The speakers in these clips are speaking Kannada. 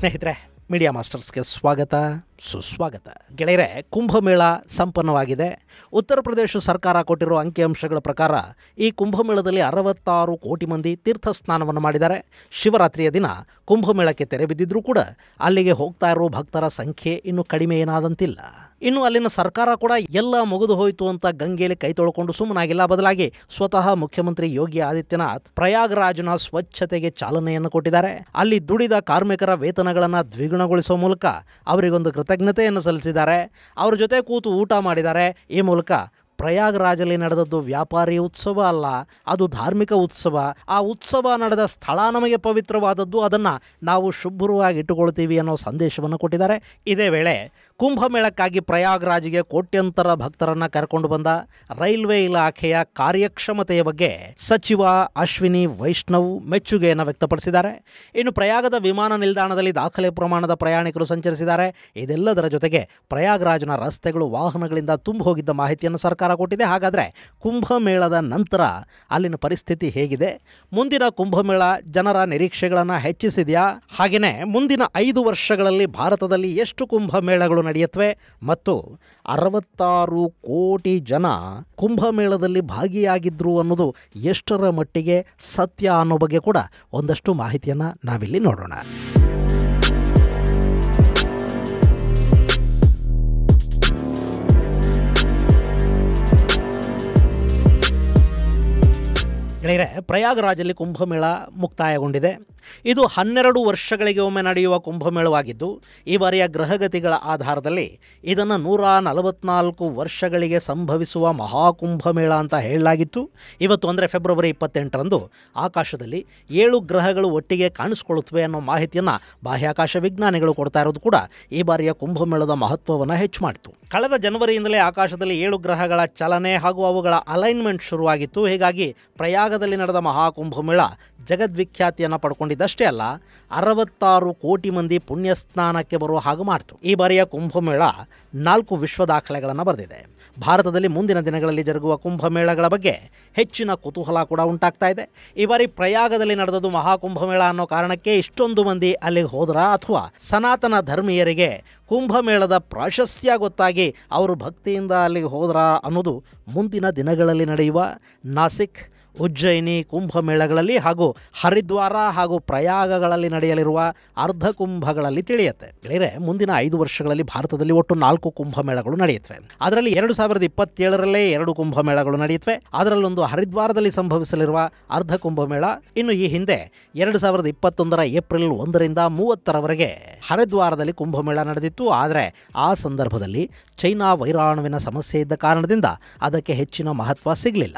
ಸ್ನೇಹಿತರೆ, ಮೀಡಿಯಾ ಮಾಸ್ಟರ್ಸ್ಗೆ ಸ್ವಾಗತ ಸುಸ್ವಾಗತ. ಗೆಳೆಯರೆ, ಕುಂಭಮೇಳ ಸಂಪನ್ನವಾಗಿದೆ. ಉತ್ತರ ಪ್ರದೇಶ ಸರ್ಕಾರ ಕೊಟ್ಟಿರೋ ಅಂಕಿಅಂಶಗಳ ಪ್ರಕಾರ ಈ ಕುಂಭಮೇಳದಲ್ಲಿ 66 ಕೋಟಿ ಮಂದಿ ತೀರ್ಥ ಸ್ನಾನವನ್ನು ಮಾಡಿದ್ದಾರೆ. ಶಿವರಾತ್ರಿಯ ದಿನ ಕುಂಭಮೇಳಕ್ಕೆ ತೆರೆ ಬಿದ್ದಿದ್ರೂ ಕೂಡ ಅಲ್ಲಿಗೆ ಹೋಗ್ತಾ ಇರೋ ಭಕ್ತರ ಸಂಖ್ಯೆ ಇನ್ನೂ ಕಡಿಮೆ ಏನಾದಂತಿಲ್ಲ. ಇನ್ನು ಅಲ್ಲಿನ ಸರ್ಕಾರ ಕೂಡ ಎಲ್ಲ ಮುಗಿದು ಹೋಯಿತು ಅಂತ ಗಂಗೆಯಲ್ಲಿ ಕೈ ತೊಳ್ಕೊಂಡು ಸುಮ್ಮನಾಗಿಲ್ಲ. ಬದಲಾಗಿ ಸ್ವತಃ ಮುಖ್ಯಮಂತ್ರಿ ಯೋಗಿ ಆದಿತ್ಯನಾಥ್ ಪ್ರಯಾಗ್ರಾಜ್ನ ಸ್ವಚ್ಛತೆಗೆ ಚಾಲನೆಯನ್ನು ಕೊಟ್ಟಿದ್ದಾರೆ. ಅಲ್ಲಿ ದುಡಿದ ಕಾರ್ಮಿಕರ ವೇತನಗಳನ್ನು ದ್ವಿಗುಣಗೊಳಿಸುವ ಮೂಲಕ ಅವರಿಗೊಂದು ಕೃತಜ್ಞತೆಯನ್ನು ಸಲ್ಲಿಸಿದ್ದಾರೆ. ಅವ್ರ ಜೊತೆ ಕೂತು ಊಟ ಮಾಡಿದ್ದಾರೆ. ಈ ಮೂಲಕ ಪ್ರಯಾಗ್ರಾಜಲ್ಲಿ ನಡೆದದ್ದು ವ್ಯಾಪಾರಿ ಉತ್ಸವ ಅಲ್ಲ, ಅದು ಧಾರ್ಮಿಕ ಉತ್ಸವ. ಆ ಉತ್ಸವ ನಡೆದ ಸ್ಥಳ ನಮಗೆ ಪವಿತ್ರವಾದದ್ದು, ಅದನ್ನು ನಾವು ಶುಭ್ರವಾಗಿ ಇಟ್ಟುಕೊಳ್ತೀವಿ ಅನ್ನೋ ಸಂದೇಶವನ್ನು ಕೊಟ್ಟಿದ್ದಾರೆ. ಇದೇ ವೇಳೆ ಕುಂಭಮೇಳಕ್ಕಾಗಿ ಪ್ರಯಾಗ್ರಾಜ್ಗೆ ಕೋಟ್ಯಂತರ ಭಕ್ತರನ್ನು ಕರ್ಕೊಂಡು ಬಂದ ರೈಲ್ವೆ ಇಲಾಖೆಯ ಕಾರ್ಯಕ್ಷಮತೆಯ ಬಗ್ಗೆ ಸಚಿವ ಅಶ್ವಿನಿ ವೈಷ್ಣವ್ ಮೆಚ್ಚುಗೆಯನ್ನು ವ್ಯಕ್ತಪಡಿಸಿದ್ದಾರೆ. ಇನ್ನು ಪ್ರಯಾಗದ ವಿಮಾನ ನಿಲ್ದಾಣದಲ್ಲಿ ದಾಖಲೆ ಪ್ರಮಾಣದ ಪ್ರಯಾಣಿಕರು ಸಂಚರಿಸಿದ್ದಾರೆ. ಇದೆಲ್ಲದರ ಜೊತೆಗೆ ಪ್ರಯಾಗ್ರಾಜ್ನ ರಸ್ತೆಗಳು ವಾಹನಗಳಿಂದ ತುಂಬಿ ಹೋಗಿದ್ದ ಮಾಹಿತಿಯನ್ನು ಸರ್ಕಾರ ಕೊಟ್ಟಿದೆ. ಹಾಗಾದರೆ ಕುಂಭಮೇಳದ ನಂತರ ಅಲ್ಲಿನ ಪರಿಸ್ಥಿತಿ ಹೇಗಿದೆ? ಮುಂದಿನ ಕುಂಭಮೇಳ ಜನರ ನಿರೀಕ್ಷೆಗಳನ್ನು ಹೆಚ್ಚಿಸಿದೆಯಾ? ಹಾಗೆಯೇ ಮುಂದಿನ 5 ವರ್ಷಗಳಲ್ಲಿ ಭಾರತದಲ್ಲಿ ಎಷ್ಟು ಕುಂಭಮೇಳಗಳು ನಡೆಯುತ್ತವೆ ಮತ್ತು 66 ಕೋಟಿ ಜನ ಕುಂಭಮೇಳದಲ್ಲಿ ಭಾಗಿಯಾಗಿದ್ರು ಅನ್ನೋದು ಎಷ್ಟರ ಮಟ್ಟಿಗೆ ಸತ್ಯ ಅನ್ನೋ ಬಗ್ಗೆ ಕೂಡ ಒಂದಷ್ಟು ಮಾಹಿತಿಯನ್ನು ನಾವಿಲ್ಲಿ ನೋಡೋಣ. ಗೆಳೆಯರೆ, ಪ್ರಯಾಗ್ರಾಜಲ್ಲಿ ಕುಂಭಮೇಳ ಮುಕ್ತಾಯಗೊಂಡಿದೆ. ಇದು 12 ವರ್ಷಗಳಿಗೆ ಒಮ್ಮೆ ನಡೆಯುವ ಕುಂಭಮೇಳವಾಗಿದ್ದು, ಈ ಬಾರಿಯ ಗ್ರಹಗತಿಗಳ ಆಧಾರದಲ್ಲಿ ಇದನ್ನು 144 ವರ್ಷಗಳಿಗೆ ಸಂಭವಿಸುವ ಮಹಾಕುಂಭಮೇಳ ಅಂತ ಹೇಳಲಾಗಿತ್ತು. ಇವತ್ತು ಅಂದರೆ ಫೆಬ್ರವರಿ 28ರಂದು ಆಕಾಶದಲ್ಲಿ 7 ಗ್ರಹಗಳು ಒಟ್ಟಿಗೆ ಕಾಣಿಸ್ಕೊಳ್ಳುತ್ತವೆ ಅನ್ನೋ ಮಾಹಿತಿಯನ್ನು ಬಾಹ್ಯಾಕಾಶ ವಿಜ್ಞಾನಿಗಳು ಕೊಡ್ತಾ ಇರೋದು ಕೂಡ ಈ ಬಾರಿಯ ಕುಂಭಮೇಳದ ಮಹತ್ವವನ್ನು ಹೆಚ್ಚು ಮಾಡಿತು. ಕಳೆದ ಜನವರಿಯಿಂದಲೇ ಆಕಾಶದಲ್ಲಿ 7 ಗ್ರಹಗಳ ಚಲನೆ ಹಾಗೂ ಅವುಗಳ ಅಲೈನ್ಮೆಂಟ್ ಶುರುವಾಗಿತ್ತು. ಹೀಗಾಗಿ ಪ್ರಯಾಗದಲ್ಲಿ ನಡೆದ ಮಹಾಕುಂಭಮೇಳ ಜಗದ್ವಿಖ್ಯಾತಿಯನ್ನು ಪಡ್ಕೊಂಡಿದ್ದಷ್ಟೇ ಅಲ್ಲ, 66 ಕೋಟಿ ಮಂದಿ ಪುಣ್ಯ ಸ್ನಾನಕ್ಕೆ ಬರುವ ಹಾಗೆ ಮಾಡಿತು. ಈ ಬಾರಿಯ ಕುಂಭಮೇಳ 4 ವಿಶ್ವ ದಾಖಲೆಗಳನ್ನು ಬರೆದಿದೆ. ಭಾರತದಲ್ಲಿ ಮುಂದಿನ ದಿನಗಳಲ್ಲಿ ಜರುಗುವ ಕುಂಭಮೇಳಗಳ ಬಗ್ಗೆ ಹೆಚ್ಚಿನ ಕುತೂಹಲ ಕೂಡ ಉಂಟಾಗ್ತಾ ಇದೆ. ಈ ಬಾರಿ ಪ್ರಯಾಗದಲ್ಲಿ ನಡೆದದ್ದು ಮಹಾಕುಂಭಮೇಳ ಅನ್ನೋ ಕಾರಣಕ್ಕೆ ಇಷ್ಟೊಂದು ಮಂದಿ ಅಲ್ಲಿಗೆ ಹೋದ್ರಾ, ಅಥವಾ ಸನಾತನ ಧರ್ಮೀಯರಿಗೆ ಕುಂಭಮೇಳದ ಪ್ರಾಶಸ್ತ್ಯ ಗೊತ್ತಾಗಿ ಅವರು ಭಕ್ತಿಯಿಂದ ಅಲ್ಲಿಗೆ ಹೋದ್ರಾ ಅನ್ನೋದು ಮುಂದಿನ ದಿನಗಳಲ್ಲಿ ನಡೆಯುವ ನಾಸಿಕ್, ಉಜ್ಜಯಿನಿ ಕುಂಭಮೇಳಗಳಲ್ಲಿ ಹಾಗೂ ಹರಿದ್ವಾರ ಹಾಗೂ ಪ್ರಯಾಗಗಳಲ್ಲಿ ನಡೆಯಲಿರುವ ಅರ್ಧ ಕುಂಭಗಳಲ್ಲಿ ತಿಳಿಯುತ್ತೆ. ಗೆಳೆಯರೆ, ಮುಂದಿನ 5 ವರ್ಷಗಳಲ್ಲಿ ಭಾರತದಲ್ಲಿ ಒಟ್ಟು 4 ಕುಂಭಮೇಳಗಳು ನಡೆಯುತ್ತವೆ. ಅದರಲ್ಲಿ 2027ರಲ್ಲೇ 2 ಕುಂಭಮೇಳಗಳು ನಡೆಯುತ್ತವೆ. ಅದರಲ್ಲೊಂದು ಹರಿದ್ವಾರದಲ್ಲಿ ಸಂಭವಿಸಲಿರುವ ಅರ್ಧ ಕುಂಭಮೇಳ. ಇನ್ನು ಈ ಹಿಂದೆ 2021ರ ಏಪ್ರಿಲ್ 1ರಿಂದ 30ರವರೆಗೆ ಹರಿದ್ವಾರದಲ್ಲಿ ಕುಂಭಮೇಳ ನಡೆದಿತ್ತು. ಆದರೆ ಆ ಸಂದರ್ಭದಲ್ಲಿ ಚೈನಾ ವೈರಾಣುವಿನ ಸಮಸ್ಯೆ ಇದ್ದ ಕಾರಣದಿಂದ ಅದಕ್ಕೆ ಹೆಚ್ಚಿನ ಮಹತ್ವ ಸಿಗಲಿಲ್ಲ.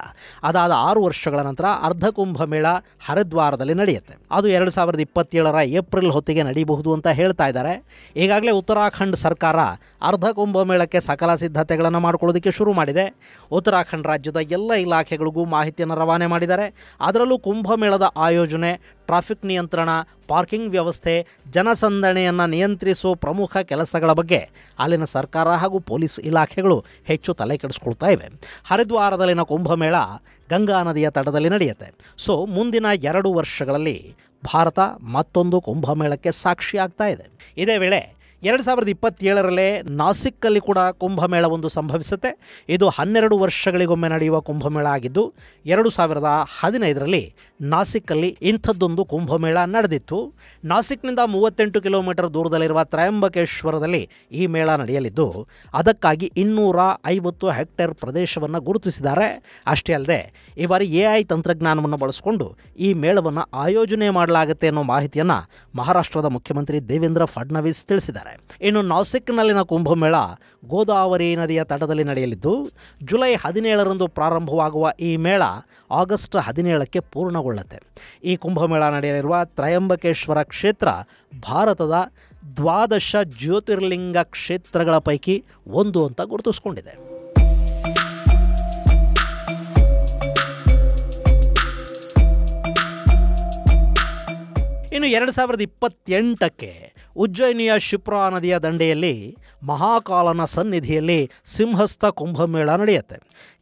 ಅದಾದ 6 ವರ್ಷಗಳ ನಂತರ ಅರ್ಧ ಕುಂಭಮೇಳ ಹರಿದ್ವಾರದಲ್ಲಿ ನಡೆಯುತ್ತೆ. ಅದು 2027ರ ಏಪ್ರಿಲ್ ಹೊತ್ತಿಗೆ ನಡೆಯಬಹುದು ಅಂತ ಹೇಳ್ತಾ ಇದ್ದಾರೆ. ಈಗಾಗಲೇ ಉತ್ತರಾಖಂಡ್ ಸರ್ಕಾರ ಅರ್ಧ ಕುಂಭಮೇಳಕ್ಕೆ ಸಕಲ ಸಿದ್ಧತೆಗಳನ್ನು ಮಾಡಿಕೊಳ್ಳೋದಕ್ಕೆ ಶುರು ಮಾಡಿದೆ. ಉತ್ತರಾಖಂಡ್ ರಾಜ್ಯದ ಎಲ್ಲ ಇಲಾಖೆಗಳಿಗೂ ಮಾಹಿತಿಯನ್ನು ರವಾನೆ ಮಾಡಿದ್ದಾರೆ. ಅದರಲ್ಲೂ ಕುಂಭಮೇಳದ ಆಯೋಜನೆ, ಟ್ರಾಫಿಕ್ ನಿಯಂತ್ರಣ, ಪಾರ್ಕಿಂಗ್ ವ್ಯವಸ್ಥೆ, ಜನಸಂದಣಿಯನ್ನು ನಿಯಂತ್ರಿಸುವ ಪ್ರಮುಖ ಕೆಲಸಗಳ ಬಗ್ಗೆ ಅಲ್ಲಿನ ಸರ್ಕಾರ ಹಾಗೂ ಪೊಲೀಸ್ ಇಲಾಖೆಗಳು ಹೆಚ್ಚು ತಲೆ ಕೆಡಿಸ್ಕೊಳ್ತಾ ಇವೆ. ಹರಿದ್ವಾರದಲ್ಲಿನ ಕುಂಭಮೇಳ ಗಂಗಾ ನದಿಯ ತಟದಲ್ಲಿ ನಡೆಯುತ್ತೆ. ಸೊ ಮುಂದಿನ 2 ವರ್ಷಗಳಲ್ಲಿ ಭಾರತ ಮತ್ತೊಂದು ಕುಂಭಮೇಳಕ್ಕೆ ಸಾಕ್ಷಿಯಾಗ್ತಾ ಇದೆ. ಇದೇ ವೇಳೆ 2027ರಲ್ಲೇ ನಾಸಿಕ್ಕಲ್ಲಿ ಕೂಡ ಕುಂಭಮೇಳ ಒಂದು ಸಂಭವಿಸುತ್ತೆ. ಇದು 12 ವರ್ಷಗಳಿಗೊಮ್ಮೆ ನಡೆಯುವ ಕುಂಭಮೇಳ ಆಗಿದ್ದು, 2015ರಲ್ಲಿ ನಾಸಿಕ್ಕಲ್ಲಿ ಇಂಥದ್ದೊಂದು ಕುಂಭಮೇಳ ನಡೆದಿತ್ತು. ನಾಸಿಕ್ನಿಂದ 38 ಕಿಲೋಮೀಟರ್ ದೂರದಲ್ಲಿರುವ ತ್ರಯಂಬಕೇಶ್ವರದಲ್ಲಿ ಈ ಮೇಳ ನಡೆಯಲಿದ್ದು, ಅದಕ್ಕಾಗಿ 250 ಹೆಕ್ಟೇರ್ ಪ್ರದೇಶವನ್ನು ಗುರುತಿಸಿದ್ದಾರೆ. ಅಷ್ಟೇ ಅಲ್ಲದೆ ಈ ಬಾರಿ AI ತಂತ್ರಜ್ಞಾನವನ್ನು ಬಳಸಿಕೊಂಡು ಈ ಮೇಳವನ್ನು ಆಯೋಜನೆ ಮಾಡಲಾಗುತ್ತೆ ಅನ್ನೋ ಮಾಹಿತಿಯನ್ನು ಮಹಾರಾಷ್ಟ್ರದ ಮುಖ್ಯಮಂತ್ರಿ ದೇವೇಂದ್ರ ಫಡ್ನವೀಸ್ ತಿಳಿಸಿದ್ದಾರೆ. ಇನ್ನು ನಾಸಿಕ್ನಲ್ಲಿನ ಕುಂಭಮೇಳ ಗೋದಾವರಿ ನದಿಯ ತಟದಲ್ಲಿ ನಡೆಯಲಿದ್ದು, ಜುಲೈ 17ರಂದು ಪ್ರಾರಂಭವಾಗುವ ಈ ಮೇಳ ಆಗಸ್ಟ್ 17ಕ್ಕೆ ಪೂರ್ಣಗೊಳ್ಳುತ್ತೆ. ಈ ಕುಂಭಮೇಳ ನಡೆಯಲಿರುವ ತ್ರಯಂಬಕೇಶ್ವರ ಕ್ಷೇತ್ರ ಭಾರತದ 12 ಜ್ಯೋತಿರ್ಲಿಂಗ ಕ್ಷೇತ್ರಗಳ ಪೈಕಿ ಒಂದು ಅಂತ ಗುರುತಿಸಿಕೊಂಡಿದೆ. ಇನ್ನು 2028ಕ್ಕೆ ಉಜ್ಜಯಿನಿಯ ಶಿಪ್ರಾ ನದಿಯ ದಂಡೆಯಲ್ಲಿ ಮಹಾಕಾಲನ ಸನ್ನಿಧಿಯಲ್ಲಿ ಸಿಂಹಸ್ಥ ಕುಂಭಮೇಳ ನಡೆಯುತ್ತೆ.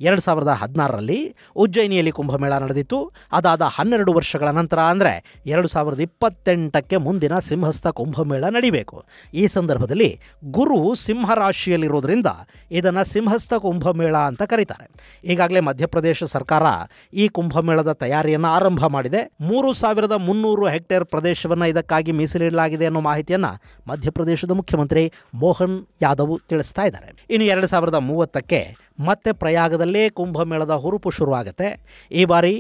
2016ರಲ್ಲಿ ಉಜ್ಜಯಿನಿಯಲ್ಲಿ ಕುಂಭಮೇಳ ನಡೆದಿತ್ತು. ಅದಾದ 12 ವರ್ಷಗಳ ನಂತರ ಅಂದರೆ 2028ಕ್ಕೆ ಮುಂದಿನ ಸಿಂಹಸ್ಥ ಕುಂಭಮೇಳ ನಡೀಬೇಕು. ಈ ಸಂದರ್ಭದಲ್ಲಿ ಗುರು ಸಿಂಹರಾಶಿಯಲ್ಲಿರೋದ್ರಿಂದ ಇದನ್ನು ಸಿಂಹಸ್ಥ ಕುಂಭಮೇಳ ಅಂತ ಕರೀತಾರೆ. ಈಗಾಗಲೇ ಮಧ್ಯಪ್ರದೇಶ ಸರ್ಕಾರ ಈ ಕುಂಭಮೇಳದ ತಯಾರಿಯನ್ನು ಆರಂಭ ಮಾಡಿದೆ. 3300 ಹೆಕ್ಟೇರ್ ಪ್ರದೇಶವನ್ನು ಇದಕ್ಕಾಗಿ ಮೀಸಲಿಡಲಾಗಿದೆ ಅನ್ನೋ ಮಾಹಿತಿಯನ್ನು ಮಧ್ಯಪ್ರದೇಶದ ಮುಖ್ಯಮಂತ್ರಿ ಮೋಹನ್ ಯಾದವ್ ತಿಳಿಸ್ತಾ ಇದ್ದಾರೆ. ಇನ್ನು 2030ಕ್ಕೆ ಮತ್ತೆ ಪ್ರಯಾಗದಲ್ಲೇ ಕುಂಭಮೇಳದ ಹುರುಪು ಶುರುವಾಗುತ್ತೆ. ಈ ಬಾರಿ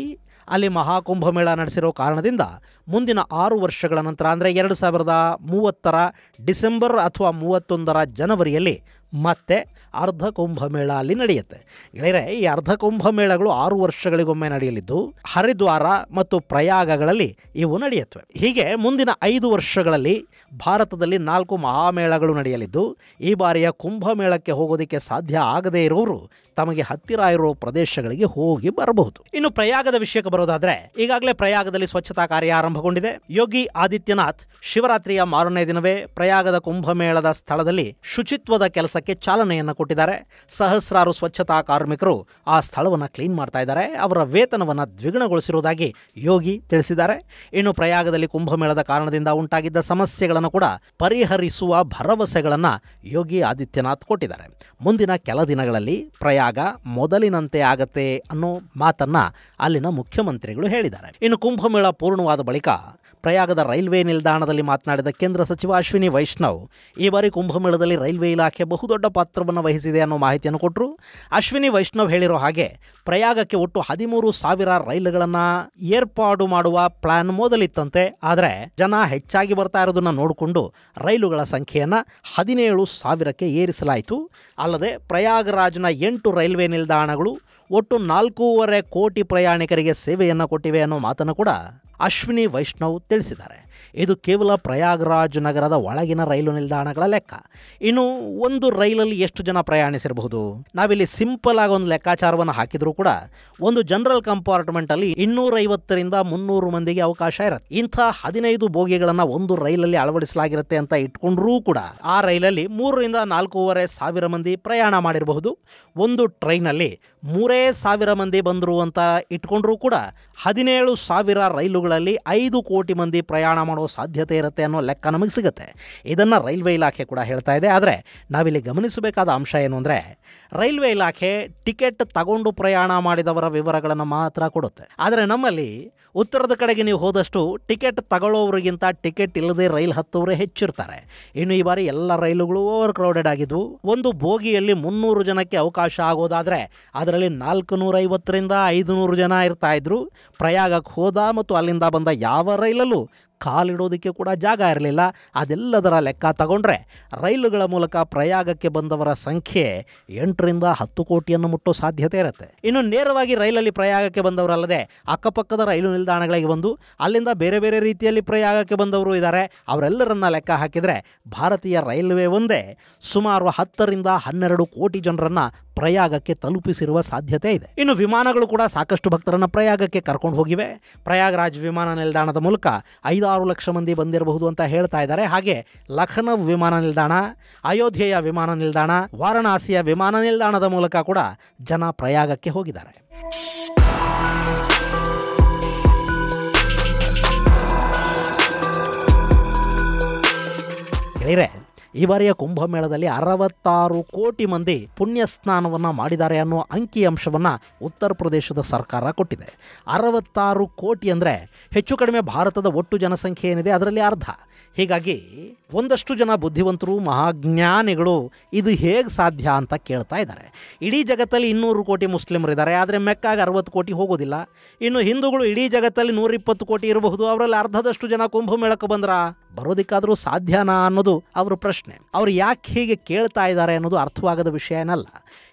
ಅಲ್ಲಿ ಮಹಾಕುಂಭಮೇಳ ನಡೆಸಿರೋ ಕಾರಣದಿಂದ ಮುಂದಿನ 6 ವರ್ಷಗಳ ನಂತರ ಅಂದರೆ 2030ರ ಡಿಸೆಂಬರ್ ಅಥವಾ 31ರ ಜನವರಿಯಲ್ಲಿ ಮತ್ತೆ ಅರ್ಧ ಕುಂಭಮೇಳ ಅಲ್ಲಿ ನಡೆಯುತ್ತೆ. ಗೆಳೆಯರೆ, ಈ ಅರ್ಧ ಕುಂಭಮೇಳಗಳು 6 ವರ್ಷಗಳಿಗೊಮ್ಮೆ ನಡೆಯಲಿದ್ದು ಹರಿದ್ವಾರ ಮತ್ತು ಪ್ರಯಾಗಗಳಲ್ಲಿ ಇವು ನಡೆಯುತ್ತವೆ. ಹೀಗೆ ಮುಂದಿನ 5 ವರ್ಷಗಳಲ್ಲಿ ಭಾರತದಲ್ಲಿ 4 ಮಹಾಮೇಳಗಳು ನಡೆಯಲಿದ್ದು ಈ ಬಾರಿಯ ಕುಂಭಮೇಳಕ್ಕೆ ಹೋಗೋದಕ್ಕೆ ಸಾಧ್ಯ ಆಗದೇ ಇರೋರು ತಮಗೆ ಹತ್ತಿರ ಇರೋ ಪ್ರದೇಶಗಳಿಗೆ ಹೋಗಿ ಬರಬಹುದು. ಇನ್ನು ಪ್ರಯಾಗದ ವಿಷಯಕ್ಕೆ ಬರೋದಾದ್ರೆ, ಈಗಾಗಲೇ ಪ್ರಯಾಗದಲ್ಲಿ ಸ್ವಚ್ಛತಾ ಕಾರ್ಯ ಆರಂಭಗೊಂಡಿದೆ. ಯೋಗಿ ಆದಿತ್ಯನಾಥ್ ಶಿವರಾತ್ರಿಯ ಮಾರನೇ ದಿನವೇ ಪ್ರಯಾಗದ ಕುಂಭಮೇಳದ ಸ್ಥಳದಲ್ಲಿ ಶುಚಿತ್ವದ ಕೆಲಸಕ್ಕೆ ಚಾಲನೆಯನ್ನು ಕೊಟ್ಟಿದ್ದಾರೆ. ಸಹಸ್ರಾರು ಸ್ವಚ್ಛತಾ ಕಾರ್ಮಿಕರು ಆ ಸ್ಥಳವನ್ನು ಕ್ಲೀನ್ ಮಾಡ್ತಾ ಇದ್ದಾರೆ. ಅವರ ವೇತನವನ್ನು ದ್ವಿಗುಣಗೊಳಿಸಿರುವುದಾಗಿ ಯೋಗಿ ತಿಳಿಸಿದ್ದಾರೆ. ಇನ್ನು ಪ್ರಯಾಗದಲ್ಲಿ ಕುಂಭಮೇಳದ ಕಾರಣದಿಂದ ಉಂಟಾಗಿದ್ದ ಸಮಸ್ಯೆಗಳನ್ನು ಕೂಡ ಪರಿಹರಿಸುವ ಭರವಸೆಗಳನ್ನು ಯೋಗಿ ಆದಿತ್ಯನಾಥ್ ಕೊಟ್ಟಿದ್ದಾರೆ. ಮುಂದಿನ ಕೆಲ ದಿನಗಳಲ್ಲಿ ಪ್ರಯಾಗ ಮೊದಲಿನಂತೆ ಆಗತ್ತೆ ಅನ್ನೋ ಮಾತನ್ನ ಅಲ್ಲಿನ ಮುಖ್ಯಮಂತ್ರಿಗಳು ಹೇಳಿದ್ದಾರೆ. ಇನ್ನು ಕುಂಭಮೇಳ ಪೂರ್ಣವಾದ ಬಳಿಕ ಪ್ರಯಾಗದ ರೈಲ್ವೆ ನಿಲ್ದಾಣದಲ್ಲಿ ಮಾತನಾಡಿದ ಕೇಂದ್ರ ಸಚಿವ ಅಶ್ವಿನಿ ವೈಷ್ಣವ್ ಈ ಬಾರಿ ಕುಂಭಮೇಳದಲ್ಲಿ ರೈಲ್ವೆ ಇಲಾಖೆ ಬಹುದೊಡ್ಡ ಪಾತ್ರವನ್ನು ವಹಿಸಿದೆ ಅನ್ನೋ ಮಾಹಿತಿಯನ್ನು ಕೊಟ್ಟರು. ಅಶ್ವಿನಿ ವೈಷ್ಣವ್ ಹೇಳಿರೋ ಹಾಗೆ ಪ್ರಯಾಗಕ್ಕೆ ಒಟ್ಟು 13,000 ರೈಲುಗಳನ್ನು ಏರ್ಪಾಡು ಮಾಡುವ ಪ್ಲಾನ್ ಮೊದಲಿತ್ತಂತೆ. ಆದರೆ ಜನ ಹೆಚ್ಚಾಗಿ ಬರ್ತಾ ಇರೋದನ್ನು ನೋಡಿಕೊಂಡು ರೈಲುಗಳ ಸಂಖ್ಯೆಯನ್ನು 17,000ಕ್ಕೆ ಏರಿಸಲಾಯಿತು. ಅಲ್ಲದೆ ಪ್ರಯಾಗರಾಜ್ನ 8 ರೈಲ್ವೆ ನಿಲ್ದಾಣಗಳು ಒಟ್ಟು 4.5 ಕೋಟಿ ಪ್ರಯಾಣಿಕರಿಗೆ ಸೇವೆಯನ್ನು ಕೊಟ್ಟಿವೆ ಅನ್ನೋ ಮಾತನ್ನು ಕೂಡ ಅಶ್ವಿನಿ ವೈಷ್ಣವ್ ತಿಳಿಸಿದ್ದಾರೆ. ಇದು ಕೇವಲ ಪ್ರಯಾಗರಾಜ್ ನಗರದ ಒಳಗಿನ ರೈಲು ನಿಲ್ದಾಣಗಳ ಲೆಕ್ಕ. ಇನ್ನು ಒಂದು ರೈಲಲ್ಲಿ ಎಷ್ಟು ಜನ ಪ್ರಯಾಣಿಸಿರಬಹುದು? ನಾವಿಲ್ಲಿ ಸಿಂಪಲ್ ಆಗಿ ಒಂದು ಲೆಕ್ಕಾಚಾರವನ್ನು ಹಾಕಿದರೂ ಕೂಡ ಒಂದು ಜನರಲ್ ಕಂಪಾರ್ಟ್ಮೆಂಟಲ್ಲಿ 250ರಿಂದ 300 ಮಂದಿಗೆ ಅವಕಾಶ ಇರುತ್ತೆ. ಇಂಥ 15 ಬೋಗಿಗಳನ್ನು ಒಂದು ರೈಲಲ್ಲಿ ಅಳವಡಿಸಲಾಗಿರುತ್ತೆ ಅಂತ ಇಟ್ಕೊಂಡ್ರೂ ಕೂಡ ಆ ರೈಲಲ್ಲಿ 3ರಿಂದ 4,500 ಮಂದಿ ಪ್ರಯಾಣ ಮಾಡಿರಬಹುದು. ಒಂದು ಟ್ರೈನಲ್ಲಿ 3,000 ಮಂದಿ ಬಂದರು ಅಂತ ಇಟ್ಕೊಂಡ್ರೂ ಕೂಡ 17,000 ರೈಲುಗಳಲ್ಲಿ 5 ಕೋಟಿ ಮಂದಿ ಪ್ರಯಾಣ ಮಾಡೋ ಸಾಧ್ಯತೆ ಇರುತ್ತೆ ಅನ್ನೋ ಲೆಕ್ಕ ನಮಗೆ ಸಿಗುತ್ತೆ. ಇದನ್ನು ರೈಲ್ವೆ ಇಲಾಖೆ ಕೂಡ ಹೇಳ್ತಾ ಇದೆ. ಆದರೆ ನಾವಿಲ್ಲಿ ಗಮನಿಸಬೇಕಾದ ಅಂಶ ಏನು ಅಂದರೆ, ರೈಲ್ವೆ ಇಲಾಖೆ ಟಿಕೆಟ್ ತಗೊಂಡು ಪ್ರಯಾಣ ಮಾಡಿದವರ ವಿವರಗಳನ್ನು ಮಾತ್ರ ಕೊಡುತ್ತೆ. ಆದರೆ ನಮ್ಮಲ್ಲಿ ಉತ್ತರದ ಕಡೆಗೆ ನೀವು ಹೋದಷ್ಟು ಟಿಕೆಟ್ ತಗೊಳ್ಳೋರಿಗಿಂತ ಟಿಕೆಟ್ ಇಲ್ಲದೆ ರೈಲು ಹತ್ತೋರೇ ಹೆಚ್ಚಿರ್ತಾರೆ. ಇನ್ನು ಈ ಬಾರಿ ಎಲ್ಲ ರೈಲುಗಳು ಓವರ್ ಕ್ರೌಡೆಡ್ ಆಗಿದ್ವು. ಒಂದು ಬೋಗಿಯಲ್ಲಿ 300 ಜನಕ್ಕೆ ಅವಕಾಶ ಆಗೋದಾದರೆ ಅದರಲ್ಲಿ 450ರಿಂದ 500 ಜನ ಇರ್ತಾ ಇದ್ರು. ಪ್ರಯಾಗಕ್ಕೆ ಹೋದ ಮತ್ತು ಅಲ್ಲಿಂದ ಬಂದ ಯಾವ ರೈಲಲ್ಲೂ ಕಾಲಿಡೋದಕ್ಕೆ ಕೂಡ ಜಾಗ ಇರಲಿಲ್ಲ. ಅದೆಲ್ಲದರ ಲೆಕ್ಕ ತಗೊಂಡ್ರೆ ರೈಲುಗಳ ಮೂಲಕ ಪ್ರಯಾಗಕ್ಕೆ ಬಂದವರ ಸಂಖ್ಯೆ 8ರಿಂದ 10 ಕೋಟಿಯನ್ನು ಮುಟ್ಟೋ ಸಾಧ್ಯತೆ ಇರುತ್ತೆ. ಇನ್ನು ನೇರವಾಗಿ ರೈಲಲ್ಲಿ ಪ್ರಯಾಗಕ್ಕೆ ಬಂದವರಲ್ಲದೆ ಅಕ್ಕಪಕ್ಕದ ರೈಲು ನಿಲ್ದಾಣಗಳಿಗೆ ಬಂದು ಅಲ್ಲಿಂದ ಬೇರೆ ಬೇರೆ ರೀತಿಯಲ್ಲಿ ಪ್ರಯಾಗಕ್ಕೆ ಬಂದವರು ಇದ್ದಾರೆ. ಅವರೆಲ್ಲರನ್ನ ಲೆಕ್ಕ ಹಾಕಿದರೆ ಭಾರತೀಯ ರೈಲ್ವೆ ಒಂದೇ ಸುಮಾರು 10ರಿಂದ 12 ಕೋಟಿ ಜನರನ್ನು ಪ್ರಯಾಗಕ್ಕೆ ತಲುಪಿಸಿರುವ ಸಾಧ್ಯತೆ ಇದೆ. ಇನ್ನು ವಿಮಾನಗಳು ಕೂಡ ಸಾಕಷ್ಟು ಭಕ್ತರನ್ನು ಪ್ರಯಾಗಕ್ಕೆ ಕರ್ಕೊಂಡು ಹೋಗಿವೆ. ಪ್ರಯಾಗರಾಜ್ ವಿಮಾನ ನಿಲ್ದಾಣದ ಮೂಲಕ 5-6 ಲಕ್ಷ ಮಂದಿ ಬಂದಿರಬಹುದು ಅಂತ ಹೇಳ್ತಾ ಇದ್ದಾರೆ. ಹಾಗೆ ಲಖನೌ ವಿಮಾನ ನಿಲ್ದಾಣ, ಅಯೋಧ್ಯೆಯ ವಿಮಾನ ನಿಲ್ದಾಣ, ವಾರಣಾಸಿಯ ವಿಮಾನ ನಿಲ್ದಾಣದ ಮೂಲಕ ಕೂಡ ಜನ ಪ್ರಯಾಗಕ್ಕೆ ಹೋಗಿದ್ದಾರೆ. ಗೆಳೆಯರೆ, ಈ ಬಾರಿಯ ಕುಂಭಮೇಳದಲ್ಲಿ 66 ಕೋಟಿ ಮಂದಿ ಪುಣ್ಯ ಸ್ನಾನವನ್ನು ಮಾಡಿದ್ದಾರೆ ಅನ್ನೋ ಅಂಕಿಅಂಶವನ್ನು ಉತ್ತರ ಪ್ರದೇಶದ ಸರ್ಕಾರ ಕೊಟ್ಟಿದೆ. 66 ಕೋಟಿ ಅಂದರೆ ಹೆಚ್ಚು ಕಡಿಮೆ ಭಾರತದ ಒಟ್ಟು ಜನಸಂಖ್ಯೆ ಏನಿದೆ ಅದರಲ್ಲಿ ಅರ್ಧ. ಹೀಗಾಗಿ ಒಂದಷ್ಟು ಜನ ಬುದ್ಧಿವಂತರು, ಮಹಾಜ್ಞಾನಿಗಳು ಇದು ಹೇಗೆ ಸಾಧ್ಯ ಅಂತ ಕೇಳ್ತಾ ಇದ್ದಾರೆ. ಇಡೀ ಜಗತ್ತಲ್ಲಿ 200 ಕೋಟಿ ಮುಸ್ಲಿಮರಿದ್ದಾರೆ, ಆದರೆ ಮೆಕ್ಕಾಗ 60 ಕೋಟಿ ಹೋಗೋದಿಲ್ಲ. ಇನ್ನು ಹಿಂದೂಗಳು ಇಡೀ ಜಗತ್ತಲ್ಲಿ 120 ಕೋಟಿ ಇರಬಹುದು, ಅವರಲ್ಲಿ ಅರ್ಧದಷ್ಟು ಜನ ಕುಂಭಮೇಳಕ್ಕೆ ಬರೋದಕ್ಕಾದರೂ ಸಾಧ್ಯನಾ ಅನ್ನೋದು ಅವರ ಪ್ರಶ್ನೆ. ಪ್ರಶ್ನೆ. ಅವ್ರು ಯಾಕೆ ಹೀಗೆ ಕೇಳ್ತಾ ಇದ್ದಾರೆ ಅನ್ನೋದು ಅರ್ಥವಾಗದ ವಿಷಯ ಏನಲ್ಲ.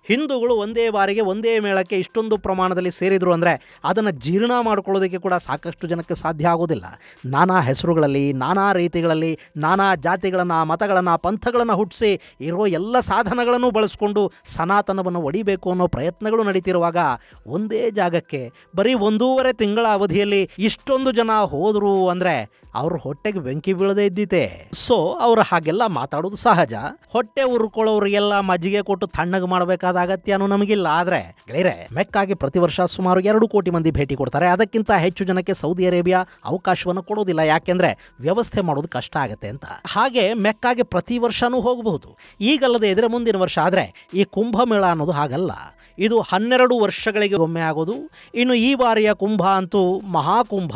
ಹಿಂದೂಗಳು ಒಂದೇ ಬಾರಿಗೆ ಒಂದೇ ಮೇಳಕ್ಕೆ ಇಷ್ಟೊಂದು ಪ್ರಮಾಣದಲ್ಲಿ ಸೇರಿದರು ಅಂದರೆ ಅದನ್ನು ಜೀರ್ಣ ಮಾಡ್ಕೊಳ್ಳೋದಕ್ಕೆ ಕೂಡ ಸಾಕಷ್ಟು ಜನಕ್ಕೆ ಸಾಧ್ಯ ಆಗೋದಿಲ್ಲ. ನಾನಾ ಹೆಸರುಗಳಲ್ಲಿ, ನಾನಾ ರೀತಿಗಳಲ್ಲಿ, ನಾನಾ ಜಾತಿಗಳನ್ನು, ಮತಗಳನ್ನು, ಪಂಥಗಳನ್ನು ಹುಟ್ಟಿಸಿ ಇರೋ ಎಲ್ಲ ಸಾಧನಗಳನ್ನು ಬಳಸ್ಕೊಂಡು ಸನಾತನವನ್ನು ಒಡಿಬೇಕು ಅನ್ನೋ ಪ್ರಯತ್ನಗಳು ನಡೀತಿರುವಾಗ ಒಂದೇ ಜಾಗಕ್ಕೆ ಬರೀ 1.5 ತಿಂಗಳ ಅವಧಿಯಲ್ಲಿ ಇಷ್ಟೊಂದು ಜನ ಹೋದರು ಅಂದರೆ ಅವ್ರ ಹೊಟ್ಟೆಗೆ ಬೆಂಕಿ ಬೀಳದೇ ಇದ್ದಿತೆ. ಸೊ ಅವರು ಹಾಗೆಲ್ಲ ಮಾತಾಡೋದು ಸಹಜ. ಹೊಟ್ಟೆ ಉರ್ಕೊಳ್ಳೋರಿಗೆಲ್ಲ ಮಜ್ಜಿಗೆ ಕೊಟ್ಟು ತಣ್ಣಗೆ ಮಾಡಬೇಕಾದ ಅಗತ್ಯನೂ ನಮಗಿಲ್ಲ. ಆದರೆ ಗೆಳೆಯರೆ, ಮೆಕ್ಕಾಗೆ ಪ್ರತಿ ವರ್ಷ ಸುಮಾರು 2 ಕೋಟಿ ಮಂದಿ ಭೇಟಿ ಕೊಡ್ತಾರೆ. ಅದಕ್ಕಿಂತ ಹೆಚ್ಚು ಜನಕ್ಕೆ ಸೌದಿ ಅರೇಬಿಯಾ ಅವಕಾಶವನ್ನು ಕೊಡೋದಿಲ್ಲ, ಯಾಕೆಂದ್ರೆ ವ್ಯವಸ್ಥೆ ಮಾಡೋದು ಕಷ್ಟ ಆಗುತ್ತೆ ಅಂತ. ಹಾಗೆ ಮೆಕ್ಕಾಗೆ ಪ್ರತಿ ವರ್ಷನೂ ಹೋಗಬಹುದು, ಈಗಲ್ಲದೆ ಇದ್ರೆ ಮುಂದಿನ ವರ್ಷ. ಆದರೆ ಈ ಕುಂಭಮೇಳ ಅನ್ನೋದು ಹಾಗಲ್ಲ. ಇದು 12 ವರ್ಷಗಳಿಗೆ ಒಮ್ಮೆ ಆಗೋದು. ಇನ್ನು ಈ ಬಾರಿಯ ಕುಂಭ ಅಂತೂ ಮಹಾಕುಂಭ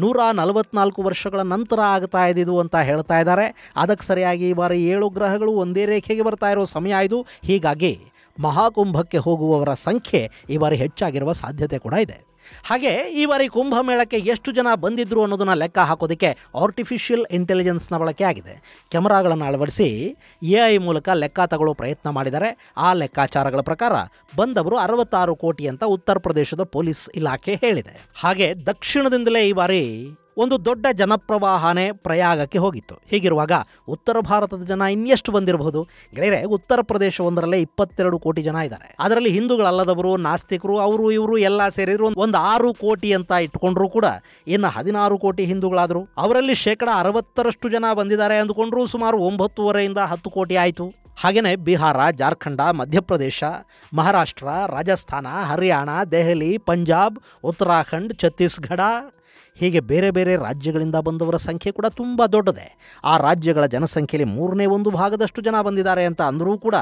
144 ವರ್ಷಗಳ ನಂತರ ಆಗ್ತಾ ಇದ್ದಿದ್ದು ಅಂತ ಹೇಳ್ತಾ ಇದ್ದಾರೆ. ಅದಕ್ಕೆ ಸರಿಯಾಗಿ ಈ ಬಾರಿ 7 ಗ್ರಹಗಳು ಒಂದೇ ರೇಖೆಗೆ ಬರ್ತಾ ಇರೋ ಸಮಯ ಇದು. ಹೀಗಾಗಿ ಮಹಾಕುಂಭಕ್ಕೆ ಹೋಗುವವರ ಸಂಖ್ಯೆ ಈ ಬಾರಿ ಹೆಚ್ಚಾಗಿರುವ ಸಾಧ್ಯತೆ ಕೂಡ ಇದೆ. ಹಾಗೆ ಈ ಬಾರಿ ಕುಂಭಮೇಳಕ್ಕೆ ಎಷ್ಟು ಜನ ಬಂದಿದ್ರು ಅನ್ನೋದನ್ನು ಲೆಕ್ಕ ಹಾಕೋದಕ್ಕೆ ಆರ್ಟಿಫಿಷಿಯಲ್ ಇಂಟೆಲಿಜೆನ್ಸ್ನ ಬಳಕೆ ಆಗಿದೆ. ಕ್ಯಾಮರಾಗಳನ್ನು ಅಳವಡಿಸಿ AI ಮೂಲಕ ಲೆಕ್ಕ ತಗೊಳ್ಳೋ ಪ್ರಯತ್ನ ಮಾಡಿದ್ದಾರೆ. ಆ ಲೆಕ್ಕಾಚಾರಗಳ ಪ್ರಕಾರ ಬಂದವರು 66 ಕೋಟಿ ಅಂತ ಉತ್ತರ ಪ್ರದೇಶದ ಪೊಲೀಸ್ ಇಲಾಖೆ ಹೇಳಿದೆ. ಹಾಗೆ ದಕ್ಷಿಣದಿಂದಲೇ ಈ ಬಾರಿ ಒಂದು ದೊಡ್ಡ ಜನಪ್ರವಾಹನೇ ಪ್ರಯಾಗಕ್ಕೆ ಹೋಗಿತ್ತು. ಹೀಗಿರುವಾಗ ಉತ್ತರ ಭಾರತದ ಜನ ಇನ್ನೆಷ್ಟು ಬಂದಿರಬಹುದು? ಗೆಳೆಯರೆ, ಉತ್ತರ ಪ್ರದೇಶ ಒಂದರಲ್ಲೇ 22 ಕೋಟಿ ಜನ ಇದ್ದಾರೆ. ಅದರಲ್ಲಿ ಹಿಂದೂಗಳಲ್ಲದವರು, ನಾಸ್ತಿಕರು, ಅವರು ಇವರು ಎಲ್ಲ ಸೇರಿದ್ರು ಒಂದು 6 ಕೋಟಿ ಅಂತ ಇಟ್ಕೊಂಡ್ರು ಕೂಡ ಇನ್ನು 16 ಕೋಟಿ ಹಿಂದೂಗಳಾದರು. ಅವರಲ್ಲಿ 60% ಜನ ಬಂದಿದ್ದಾರೆ ಅಂದ್ಕೊಂಡ್ರು ಸುಮಾರು 9.5ರಿಂದ 10 ಕೋಟಿ ಆಯಿತು. ಹಾಗೆಯೇ ಬಿಹಾರ, ಜಾರ್ಖಂಡ, ಮಧ್ಯಪ್ರದೇಶ, ಮಹಾರಾಷ್ಟ್ರ, ರಾಜಸ್ಥಾನ, ಹರಿಯಾಣ, ದೆಹಲಿ, ಪಂಜಾಬ್, ಉತ್ತರಾಖಂಡ್, ಛತ್ತೀಸ್ಗಢ ಹೀಗೆ ಬೇರೆ ಬೇರೆ ರಾಜ್ಯಗಳಿಂದ ಬಂದವರ ಸಂಖ್ಯೆ ಕೂಡ ತುಂಬ ದೊಡ್ಡದೆ. ಆ ರಾಜ್ಯಗಳ ಜನಸಂಖ್ಯೆಯಲ್ಲಿ 1/3 ಭಾಗದಷ್ಟು ಜನ ಬಂದಿದ್ದಾರೆ ಅಂತ ಅಂದರೂ ಕೂಡ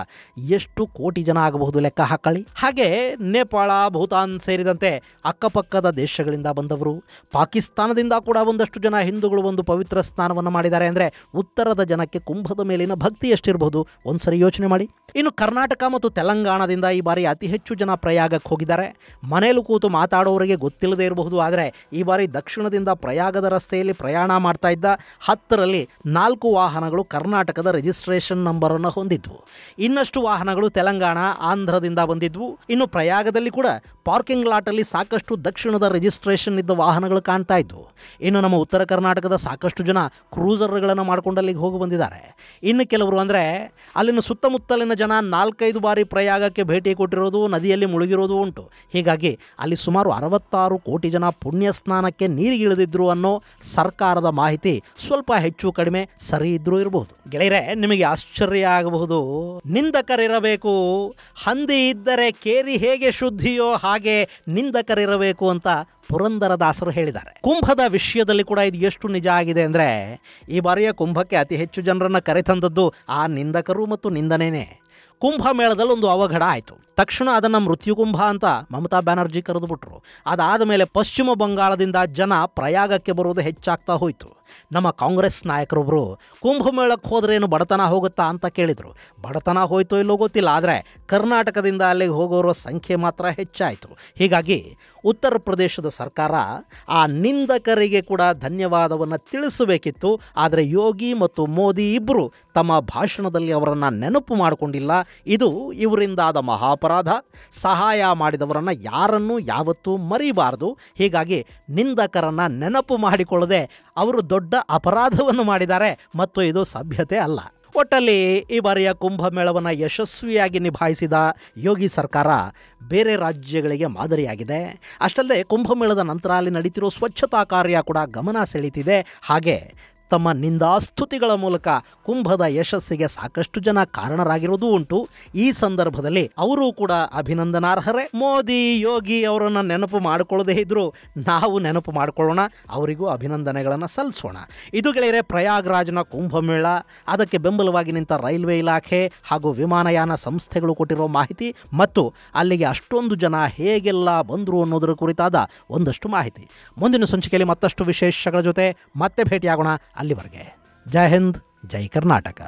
ಎಷ್ಟು ಕೋಟಿ ಜನ ಆಗಬಹುದು ಲೆಕ್ಕ ಹಾಕೊಳ್ಳಿ. ಹಾಗೆ ನೇಪಾಳ, ಭೂತಾನ್ ಸೇರಿದಂತೆ ಅಕ್ಕಪಕ್ಕದ ದೇಶಗಳಿಂದ ಬಂದವರು, ಪಾಕಿಸ್ತಾನದಿಂದ ಕೂಡ ಒಂದಷ್ಟು ಜನ ಹಿಂದೂಗಳು ಒಂದು ಪವಿತ್ರ ಸ್ನಾನವನ್ನು ಮಾಡಿದ್ದಾರೆ. ಅಂದರೆ ಉತ್ತರದ ಜನಕ್ಕೆ ಕುಂಭದ ಮೇಲಿನ ಭಕ್ತಿ ಎಷ್ಟಿರಬಹುದು ಒಂದ್ಸರಿ ಯೋಚನೆ ಮಾಡಿ. ಇನ್ನು ಕರ್ನಾಟಕ ಮತ್ತು ತೆಲಂಗಾಣದಿಂದ ಈ ಬಾರಿ ಅತಿ ಹೆಚ್ಚು ಜನ ಪ್ರಯಾಗಕ್ಕೆ ಹೋಗಿದ್ದಾರೆ. ಮನೆಯಲ್ಲೂ ಕೂತು ಮಾತಾಡೋರಿಗೆ ಗೊತ್ತಿಲ್ಲದೆ ಇರಬಹುದು, ಆದರೆ ಈ ಬಾರಿ ದಕ್ಷಿಣದಿಂದ ಪ್ರಯಾಗದ ರಸ್ತೆಯಲ್ಲಿ ಪ್ರಯಾಣ ಮಾಡ್ತಾ ಇದ್ದ 10ರಲ್ಲಿ 4 ವಾಹನಗಳು ಕರ್ನಾಟಕದ ರಿಜಿಸ್ಟ್ರೇಷನ್ ನಂಬರನ್ನು ಹೊಂದಿದ್ವು. ಇನ್ನಷ್ಟು ವಾಹನಗಳು ತೆಲಂಗಾಣ, ಆಂಧ್ರದಿಂದ ಬಂದಿದ್ವು. ಇನ್ನು ಪ್ರಯಾಗದಲ್ಲಿ ಕೂಡ ಪಾರ್ಕಿಂಗ್ ಲಾಟಲ್ಲಿ ಸಾಕಷ್ಟು ದಕ್ಷಿಣದ ರಿಜಿಸ್ಟ್ರೇಷನ್ ಇದ್ದ ವಾಹನಗಳು ಕಾಣ್ತಾ ಇದ್ವು. ಇನ್ನು ನಮ್ಮ ಉತ್ತರ ಕರ್ನಾಟಕದ ಸಾಕಷ್ಟು ಜನ ಕ್ರೂಸರ್ಗಳನ್ನು ಮಾಡ್ಕೊಂಡು ಅಲ್ಲಿಗೆ ಹೋಗಿ ಬಂದಿದ್ದಾರೆ. ಇನ್ನು ಕೆಲವರು ಅಂದರೆ ಅಲ್ಲಿನ ಸುತ್ತಮುತ್ತಲಿನ ಜನ 4-5 ಬಾರಿ ಪ್ರಯಾಗಕ್ಕೆ ಭೇಟಿ ಕೊಟ್ಟಿರೋದು, ನದಿಯಲ್ಲಿ ಮುಳುಗಿರೋದು ಉಂಟು. ಹೀಗಾಗಿ ಅಲ್ಲಿ ಸುಮಾರು 66 ಕೋಟಿ ಜನ ಪುಣ್ಯ ಸ್ನಾನಕ್ಕೆ ನೀರಿಗಿಳಿದಿದ್ರು ಅನ್ನೋ ಸರ್ಕಾರದ ಮಾಹಿತಿ ಸ್ವಲ್ಪ ಹೆಚ್ಚು ಕಡಿಮೆ ಸರಿ ಇದ್ರೂ ಇರಬಹುದು. ಗೆಳೆಯರೆ, ನಿಮಗೆ ಆಶ್ಚರ್ಯ ಆಗಬಹುದು. ನಿಂದಕರಿರಬೇಕು, ಹಂದಿ ಇದ್ದರೆ ಕೇರಿ ಹೇಗೆ ಶುದ್ಧಿಯೋ ಹಾಗೆ ನಿಂದಕರಿರಬೇಕು ಅಂತ ಪುರಂದರದಾಸರು ಹೇಳಿದ್ದಾರೆ. ಕುಂಭದ ವಿಷಯದಲ್ಲಿ ಕೂಡ ಇದು ಎಷ್ಟು ನಿಜ ಆಗಿದೆ ಅಂದರೆ ಈ ಬಾರಿಯ ಕುಂಭಕ್ಕೆ ಅತಿ ಹೆಚ್ಚು ಜನರನ್ನು ಕರೆತಂದದ್ದು ಆ ನಿಂದಕರು ಮತ್ತು ನಿಂದನೇನೆ. ಕುಂಭಮೇಳದಲ್ಲಿ ಒಂದು ಅವಘಡ ಆಯಿತು. ತಕ್ಷಣ ಅದನ್ನು ಮೃತ್ಯುಕುಂಭ ಅಂತ ಮಮತಾ ಬ್ಯಾನರ್ಜಿ ಕರೆದುಬಿಟ್ರು. ಅದಾದ ಮೇಲೆ ಪಶ್ಚಿಮ ಬಂಗಾಳದಿಂದ ಜನ ಪ್ರಯಾಗಕ್ಕೆ ಬರೋದು ಹೆಚ್ಚಾಗ್ತಾ ಹೋಯಿತು. ನಮ್ಮ ಕಾಂಗ್ರೆಸ್ ನಾಯಕರೊಬ್ಬರು ಕುಂಭಮೇಳಕ್ಕೆ ಹೋದ್ರೇನು ಬಡತನ ಹೋಗುತ್ತಾ ಅಂತ ಕೇಳಿದರು. ಬಡತನ ಹೋಯ್ತೋ ಇಲ್ಲೋ ಗೊತ್ತಿಲ್ಲ, ಆದರೆ ಕರ್ನಾಟಕದಿಂದ ಅಲ್ಲಿಗೆ ಹೋಗೋರ ಸಂಖ್ಯೆ ಮಾತ್ರ ಹೆಚ್ಚಾಯಿತು. ಹೀಗಾಗಿ ಉತ್ತರ ಪ್ರದೇಶದ ಸರ್ಕಾರ ಆ ನಿಂದಕರಿಗೆ ಕೂಡ ಧನ್ಯವಾದವನ್ನು ತಿಳಿಸಬೇಕಿತ್ತು. ಆದರೆ ಯೋಗಿ ಮತ್ತು ಮೋದಿ ಇಬ್ಬರು ತಮ್ಮ ಭಾಷಣದಲ್ಲಿ ಅವರನ್ನು ನೆನಪು ಮಾಡಿಕೊಂಡಿಲ್ಲ. ಇದು ಇವರಿಂದಾದ ಮಹಾಪರಾಧ. ಸಹಾಯ ಮಾಡಿದವರನ್ನು ಯಾರನ್ನೂ ಯಾವತ್ತೂ ಮರಿಬಾರದು. ಹೀಗಾಗಿ ನಿಂದಕರನ್ನು ನೆನಪು ಮಾಡಿಕೊಳ್ಳದೆ ಅವರು ದೊಡ್ಡ ಅಪರಾಧವನ್ನು ಮಾಡಿದ್ದಾರೆ ಮತ್ತು ಇದು ಸಭ್ಯತೆ ಅಲ್ಲ. ಒಟ್ಟಲ್ಲಿ ಈ ಬಾರಿಯ ಕುಂಭಮೇಳವನ್ನು ಯಶಸ್ವಿಯಾಗಿ ನಿಭಾಯಿಸಿದ ಯೋಗಿ ಸರ್ಕಾರ ಬೇರೆ ರಾಜ್ಯಗಳಿಗೆ ಮಾದರಿಯಾಗಿದೆ. ಅಷ್ಟಲ್ಲದೆ ಕುಂಭಮೇಳದ ನಂತರ ಅಲ್ಲಿ ನಡೀತಿರೋ ಸ್ವಚ್ಛತಾ ಕಾರ್ಯ ಕೂಡ ಗಮನ ಸೆಳೀತಿದೆ. ಹಾಗೆ ತಮ್ಮ ನಿಂದಾಸ್ತುತಿಗಳ ಮೂಲಕ ಕುಂಭದ ಯಶಸ್ಸಿಗೆ ಸಾಕಷ್ಟು ಜನ ಕಾರಣರಾಗಿರೋದು ಉಂಟು. ಈ ಸಂದರ್ಭದಲ್ಲಿ ಅವರು ಕೂಡ ಅಭಿನಂದನಾರ್ಹರೇ. ಮೋದಿ, ಯೋಗಿ ಅವರನ್ನು ನೆನಪು ಮಾಡಿಕೊಳ್ಳದೇ ಇದ್ದರೂ ನಾವು ನೆನಪು ಮಾಡಿಕೊಳ್ಳೋಣ, ಅವರಿಗೂ ಅಭಿನಂದನೆಗಳನ್ನು ಸಲ್ಲಿಸೋಣ. ಇದು ಗೆಳೆಯರೆ ಪ್ರಯಾಗ್ರಾಜ್ನ ಕುಂಭಮೇಳ. ಅದಕ್ಕೆ ಬೆಂಬಲವಾಗಿ ನಿಂತ ರೈಲ್ವೆ ಇಲಾಖೆ ಹಾಗೂ ವಿಮಾನಯಾನ ಸಂಸ್ಥೆಗಳು ಕೊಟ್ಟಿರೋ ಮಾಹಿತಿ ಮತ್ತು ಅಲ್ಲಿಗೆ ಅಷ್ಟೊಂದು ಜನ ಹೇಗೆಲ್ಲ ಬಂದರು ಅನ್ನೋದರ ಕುರಿತಾದ ಒಂದಷ್ಟು ಮಾಹಿತಿ. ಮುಂದಿನ ಸಂಚಿಕೆಯಲ್ಲಿ ಮತ್ತಷ್ಟು ವಿಶೇಷಗಳ ಜೊತೆ ಮತ್ತೆ ಭೇಟಿಯಾಗೋಣ. ಅಲ್ಲಿವರೆಗೆ ಜೈ ಹಿಂದ್, ಜೈ ಕರ್ನಾಟಕ.